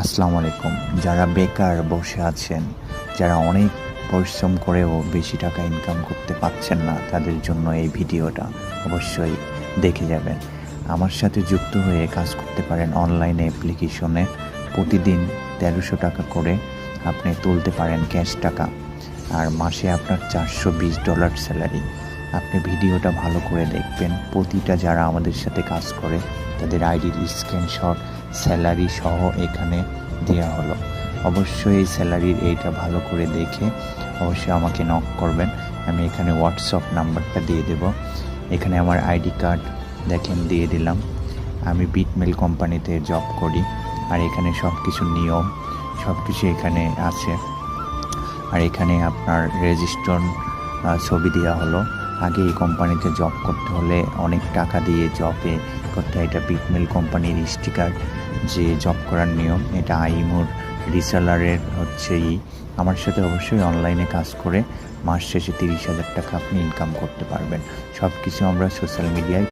আসসালামু আলাইকুম। যারা বেকার বসে আছেন, যারা অনেক পরিশ্রম করেও বেশি টাকা ইনকাম করতে পারছেন না, তাদের জন্য এই ভিডিওটা অবশ্যই দেখে যাবেন। আমার সাথে যুক্ত হয়ে কাজ করতে পারেন অনলাইনে অ্যাপ্লিকেশনে। প্রতিদিন ১৩০০ টাকা করে আপনি তুলতে পারেন ক্যাশ টাকা। আর মাসে আপনার $৪২০ স্যালারি। আপনি ভিডিওটা ভালো করে দেখবেন। প্রতিটা যারা আমাদের সাথে কাজ করে তাদের আইডির স্ক্রিনশট স্যালারি সহ এখানে দেওয়া হলো। অবশ্যই এই স্যালারির এইটা ভালো করে দেখে অবশ্যই আমাকে নক করবেন। আমি এখানে হোয়াটসঅ্যাপ নাম্বারটা দিয়ে দেব। এখানে আমার আইডি কার্ড দেখেন দিয়ে দিলাম। আমি বিটমেল কোম্পানিতে জব করি। আর এখানে সব কিছু নিয়ম সব কিছু এখানে আছে। আর এখানে আপনার রেজিস্ট্রেশন ছবি দেওয়া হলো। আগে এই কোম্পানিতে জব করতে হলে অনেক টাকা দিয়ে জবে করতে হয়। এটা বিটমেল কোম্পানির স্টিকার যে জব করার নিয়ম। এটা আইমোর রিসেলারের আমার সাথে অবশ্যই অনলাইনে কাজ করে মাস শেষে ৩০,০০০ টাকা আপনি ইনকাম করতে পারবেন। সব কিছু আমরা সোশ্যাল মিডিয়ায়